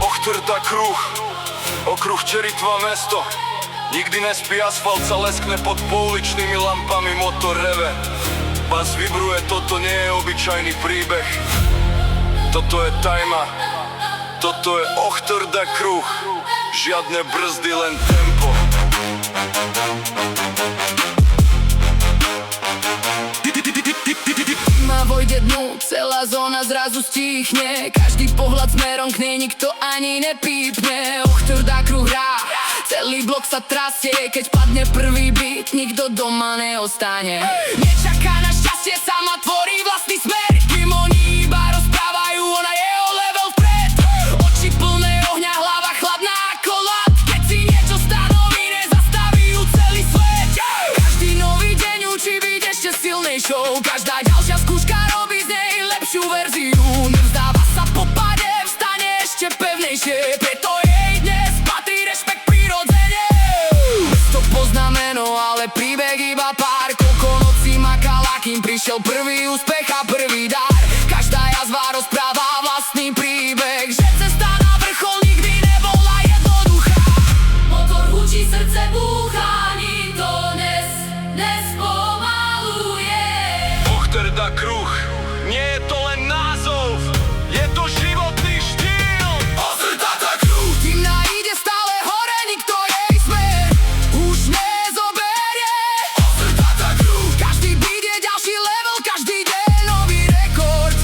Ochtrda kruh, okruh Čeritva mesto. Nikdy nespí asfalt, sa leskne pod pouličnými lampami, motor reve. Bas vibruje, toto nie je obyčajný príbeh. Toto je tajma, toto je Ochtrda kruh. Žiadne brzdy, len tempo. Tma vojde dnu, celá zóna zrazu stichne. Každý pohľad smerom k nej, nikto ani nepípne. Ochtrda kruh hrá, celý blok sa trasie. Keď padne prvý beat, nikto doma neostane. Nečaká na šťastie, sama tvorí vlastný smer. Kým oni iba rozprávajú, ona je o level vpred. Oči plné ohňa, hlava chladná ako ľad. Keď si niečo stanoví, nezastaví ju celý svet. Každý nový deň učí byť ešte silnejšou. Každá ďalšia skúška robí z nej lepšiu verziu. Nevzdáva sa po pade, vstane ešte pevnejšie. Preto jej dnes patrí rešpekt prirodzene. Mesto pozná meno, ale príbeh iba pár. Koľko nocí makala, kým prišiel prvý úspech a prvý dar. Každá jazva rozpráva vlastný príbeh, že cesta na vrchol nikdy nebola jednoduchá. Motor hučí, srdce búcha, nikto nespomaluje. Ochtrda kruh, nie je to len názov, je to životný štýl. Ochtrda kruh. Kým ide stále hore, nikto jej smer už nezoberie. Ochtrda kruh. Každý beat je ďalší level, každý deň nový rekord.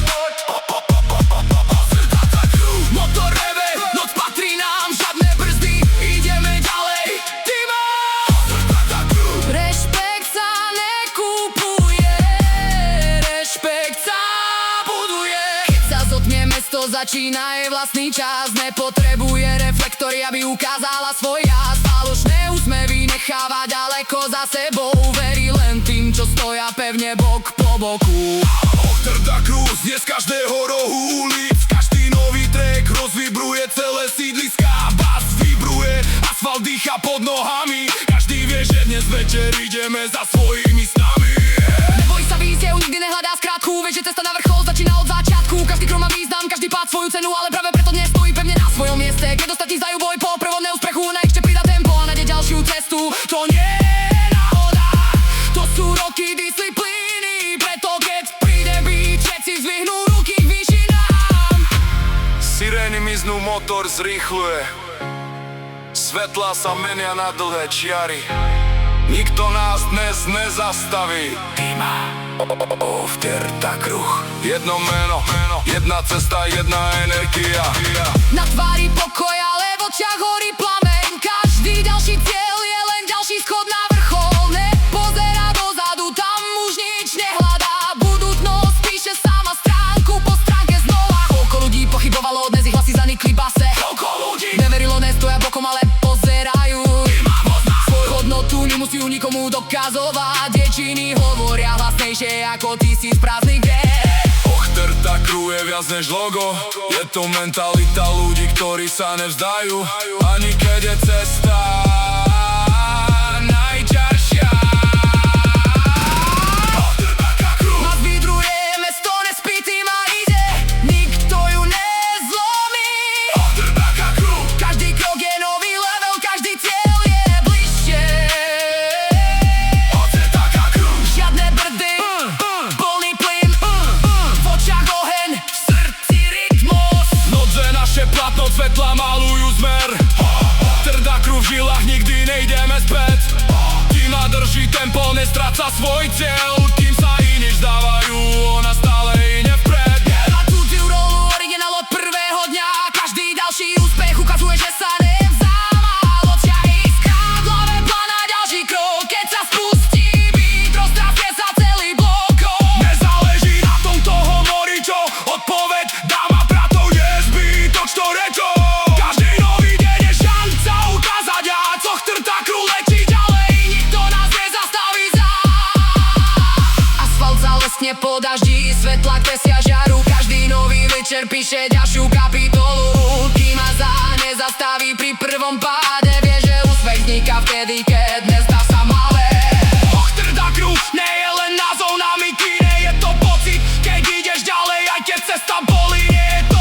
Ochtrda kruh. Motor reve, noc patrí nám, žiadne brzdy, ideme ďalej. Týma! Ochtrda kruh. Rešpekt sa nekupuje, rešpekt sa buduje. Keď sa zotmie mesto, začína jej vlastný čas. Nepotrebuje reflektory, aby ukázala svoj jazd. Falošné úsmevy necháva ďaleko za sebou. Verí len tým, čo stoja pevne bok po boku. Ochtrda kruh znie z každého rohu ulic. Každý nový track rozvibruje celé sídliská. Bas vibruje, asfalt dýcha pod nohami. Každý vie, že dnes večer ideme za svojimi snami. Neboj sa výziev, nikdy nehľadá skrátku. Vieš, že cesta na vrchol začína od začiatku. Každý krok má význam, každý pád svoju cenu, ale práve preto dnes stojí pevne na svojom mieste. Keď ostatní zdajú boj po prvom neúspechu, ona ešte pridá tempo a nájde ďalšiu cestu. To nie je náhoda, to sú roky disciplíny. Preto keď príde beat, všetci zdvihnú ruky k výšinám. Sirény miznú, motor zrýchluje. Svetlá sa menia na dlhé čiary. Nikto nás dnes nezastaví. Ochtrda kruh. Jedno meno, jedna cesta, jedna energia. Na tvári pokoj, ale v očiach horí plameň. Každý ďalší cieľ je len ďalší schod na vrchol. Nepozerá dozadu, tam už nič nehľadá. Budúcnosť píše sama stránku po stránke znova. Koľko ľudí pochybovalo, dnes ich hlasy zanikli base. Koľko ľudí Neverilo, nestoja bokom, ale pozerajú. Svoj hodnotu nemusí nikomu dokazovať. Dečiny hovoria hlasnejšie ako tisíc prázdnych diel. Ochtrda kruh je viac než logo. Je to mentalita ľudí, ktorí sa nevzdajú. Ani keď je cesta najťažšia. Ochtrda kruh. Nás vidruje, mesto nespí, týma ide. Nikto ju nezlomí. Ochtrda kruh. Každý krok je nový level, každý cieľ je bližšie. Ochtrda kruh. Žiadne brdy, plný plyn, v očiach oheň, v srdci rytmus. Noce naše platno svetla malujú zmer. Ochtrda kruh, v žilách nikdy nejdeme späť. Kým nadrží tempo, nestráca svoj cieľ. Kým sa iní vzdávajú, ona stále ide vpred. Má cudziu rolu, originál od prvého dňa. Každý ďalší úspech ukazuje, že sa nevzdáva. Loďia iskra, v hlave plán ďalší krok. Keď sa spustí beat, roztrafie sa celý blokom. Nezáleží na tom, kto hovorí čo. Odpoveď dáma bratov, je zbytok čo rečo. Každý nový deň je šanca ukázať viac. Ochtrda kruh letí ďalej, nikto nás nezastaví Asfalt sa leskne po daždi, svetla kresia žiaru. Každý nový večer píše ďalšiu kapitolu. Kým ma nezastaví pri prvom páde, vie, že úspech vzniká vtedy, keď nezdá sa malé. Ochtrda kruh nie je len názov na mikine, je to pocit, keď ideš ďalej, aj keď cesta bolí. Nie je to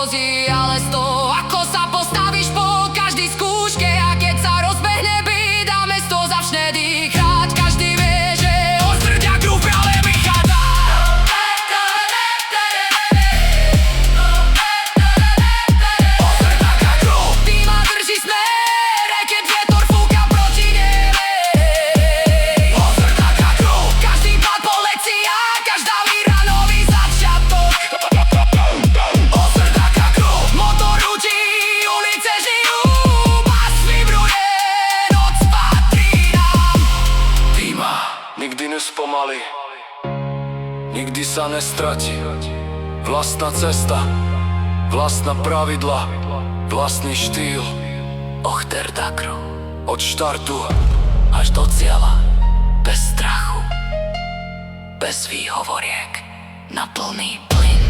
hrozí, ale sto, ako sa postavíš po každej skúške. A keď sa rozbehne byt a mesto začne dýchať, každý vie, že ostrďa kruh práve vychádza. Ostrďa kruh týma drží smer, keď vietor fúka proti nebe. Ostrďa kruh každý pád poletí a každá víra nový začiatok. Ostrďa kruh motor rúti, ulice žijú, bas vibruje, noc patrí nám. Týma nikdy nespomalí, nikdy sa nestratí. Vlastná cesta, vlastná pravidla, vlastný štýl. Ochtyrda kruh Od štartu až do cieľa, bez strachu, bez výhovoriek, na plný plyn.